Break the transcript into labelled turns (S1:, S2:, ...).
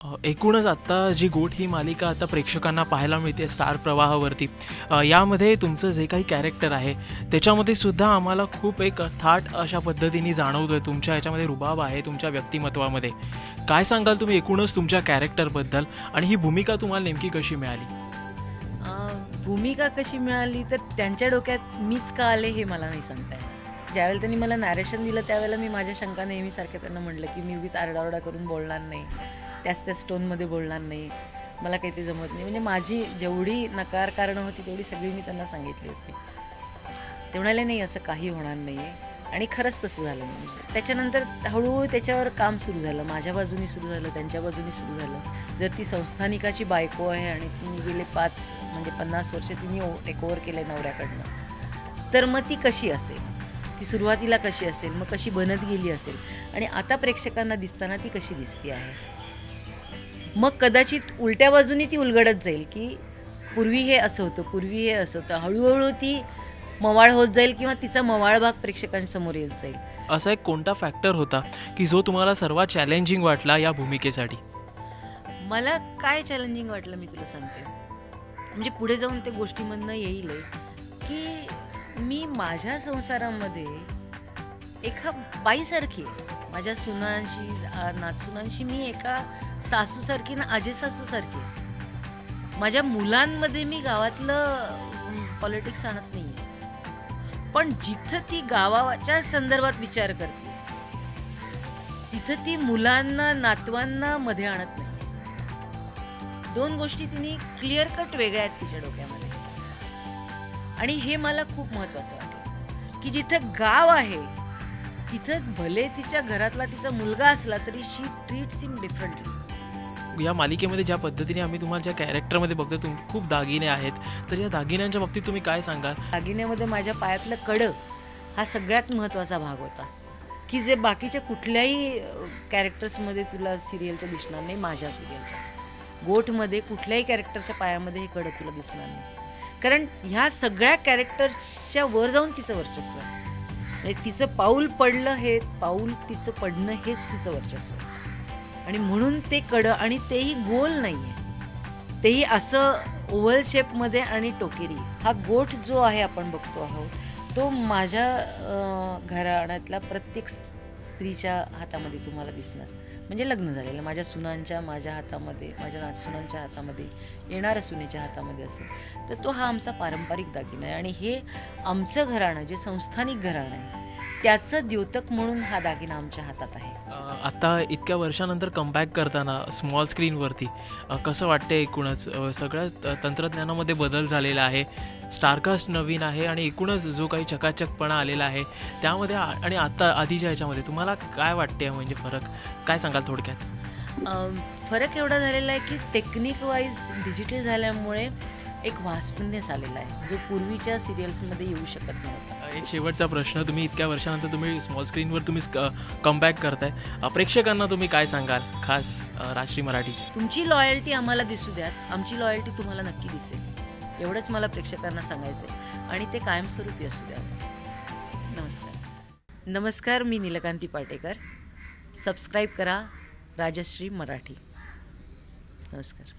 S1: एकूणच आत्ता जी गोट ही मालिका आता प्रेक्षकांना पाहायला मिळते स्टार प्रवाहावरती, यामध्ये तुमचं जे काही कॅरेक्टर आहे त्याच्यामध्ये सुद्धा आम्हाला खूप एक थाट अशा पद्धतीने जाणवतो आहे. तुमच्या याच्यामध्ये रुबाब आहे तुमच्या व्यक्तिमत्वामध्ये. काय सांगाल तुम्ही एकूणच तुमच्या कॅरेक्टरबद्दल आणि ही भूमिका तुम्हाला नेमकी कशी मिळाली?
S2: भूमिका कशी मिळाली तर त्यांच्या डोक्यात मीच का आले हे मला नाही सांगता येणार. ज्यावेळेला त्यांनी मला नॅरेशन दिलं त्यावेळेला मी माझ्या शंका नेहमीसारख्या त्यांना म्हटलं की मी उगीच आरडाओरडा करून बोलणार नाही, त्याच टोनमध्ये बोलणार नाही, मला काही ते जमत नाही. म्हणजे माझी जेवढी नकार कारणं होती तेवढी सगळी मी त्यांना सांगितली होती. ते म्हणाले नाही असं काही होणार नाही आहे आणि खरंच तसं झालं. म्हणजे त्याच्यानंतर हळूहळू त्याच्यावर काम सुरू झालं, माझ्या बाजूनी सुरू झालं, त्यांच्या बाजूनी सुरू झालं. जर ती संस्थानिकाची बायको आहे आणि तिने गेले 50 वर्ष तिने टेक ओव्हर केले नवऱ्याकडनं, तर मग ती कशी असेल, ती सुरुवातीला कशी असेल, मग कशी बनत गेली असेल आणि आता प्रेक्षकांना दिसताना ती कशी दिसती आहे. मग कदाचित उलट्या बाजूनी ती उलगडत जाईल की पूर्वी हे असं होतं, पूर्वी हे असं होतं. हळूहळू ती मवाळ होत जाईल किंवा तिचा मवाळ भाग प्रेक्षकांसमोर येत जाईल.
S1: असा एक कोणता फॅक्टर होता की जो तुम्हाला सर्वात चॅलेंजिंग वाटला या भूमिकेसाठी?
S2: मला काय चॅलेंजिंग वाटलं मी तुला सांगते. म्हणजे पुढे जाऊन ते गोष्टीमधनं येईल की मी माझ्या संसारामध्ये एका बाईसारखी आहे. माझ्या सुनांशी नातसुनांशी मी एका सासूसारखी ना आजी सासूसारखी आहे. माझ्या मुलांमध्ये मी गावातलं पॉलिटिक्स आणत नाही आहे, पण जिथं ती गावाच्या संदर्भात विचार करते तिथं ती मुलांना नातवांना मध्ये आणत नाही. दोन गोष्टी तिने क्लिअर कट वेगळ्या आहेत तिच्या डोक्यामध्ये आणि हे मला खूप महत्त्वाचं वाटलं की जिथं गाव आहे तिथं भले तिच्या घरातला तिचा मुलगा असला तरी शी ट्रीट्स हिम डिफरंटली.
S1: या मालिकेमध्ये ज्या पद्धतीने आम्ही तुम्हाला ज्या कॅरेक्टरमध्ये बघतो खूप दागिने आहेत, तर या दागिन्यांच्या बाबतीत तुम्ही काय सांगाल?
S2: दागिन्यामध्ये माझ्या पायातलं कडं हा सगळ्यात महत्त्वाचा भाग होता की जे बाकीच्या कुठल्याही कॅरेक्टर्समध्ये तुला सिरियलच्या दिसणार नाही. माझ्या सिरियलच्या गोठमध्ये कुठल्याही कॅरेक्टरच्या पायामध्ये हे कडं तुला दिसणार नाही, कारण ह्या सगळ्या कॅरेक्टर्सच्या वर जाऊन तिचं वर्चस्व आहे. म्हणजे तिचं पाऊल पडलं हे पाऊल तिचं पडणं हेच तिचं वर्चस्व आहे. आणि म्हणून ते कडं आणि तेही गोल नाही आहे, तेही असं ओव्हल शेपमध्ये आणि टोकेरी. हा गोठ जो आहे आपण बघतो आहोत तो माझ्या घराण्यातल्या प्रत्येक स्त्रीच्या हातामध्ये तुम्हाला दिसणार. म्हणजे लग्न झालेलं माझ्या सुनांच्या माझ्या हातामध्ये, माझ्या नातसुनांच्या हातामध्ये, येणाऱ्या सुनेच्या हातामध्ये असेल तर तो हा आमचा पारंपरिक दागिना आहे. आणि हे आमचं घराणं जे संस्थानिक घराणं आहे त्याचं द्योतक म्हणून हा दागिना आमच्या हातात आहे.
S1: आता इतक्या वर्षानंतर कमबॅक करताना स्मॉल स्क्रीनवरती कसं वाटतं? एकूणच सगळ्या तंत्रज्ञानामध्ये बदल झालेला आहे, स्टारकास्ट नवीन आहे आणि एकूणच जो काही चकाचकपणा आलेला आहे त्यामध्ये आणि आता आधीच्या याच्यामध्ये तुम्हाला काय वाटते? म्हणजे फरक काय सांगाल थोडक्यात?
S2: फरक एवढा झालेला आहे की टेक्निक वाईज डिजिटल झाल्यामुळे एक वास्टनेस आलेला आहे जो पूर्वीच्या सिरियल्समध्ये येऊ शकत नव्हता.
S1: एक शेवटचा प्रश्न, तुम्ही इतक्या वर्षानंतर तुम्ही स्मॉल स्क्रीनवर तुम्ही कमबॅक करताय, प्रेक्षकांना तुम्ही काय सांगाल खास राजश्री मराठीची?
S2: तुमची लॉयल्टी आम्हाला दिसू द्यात, आमची लॉयल्टी तुम्हाला नक्की दिसेल, एवढंच मला प्रेक्षकांना सांगायचं आहे आणि ते कायमस्वरूपी असू द्या. नमस्कार, मी नीलकांती पाटेकर. सबस्क्राईब करा राजश्री मराठी. नमस्कार.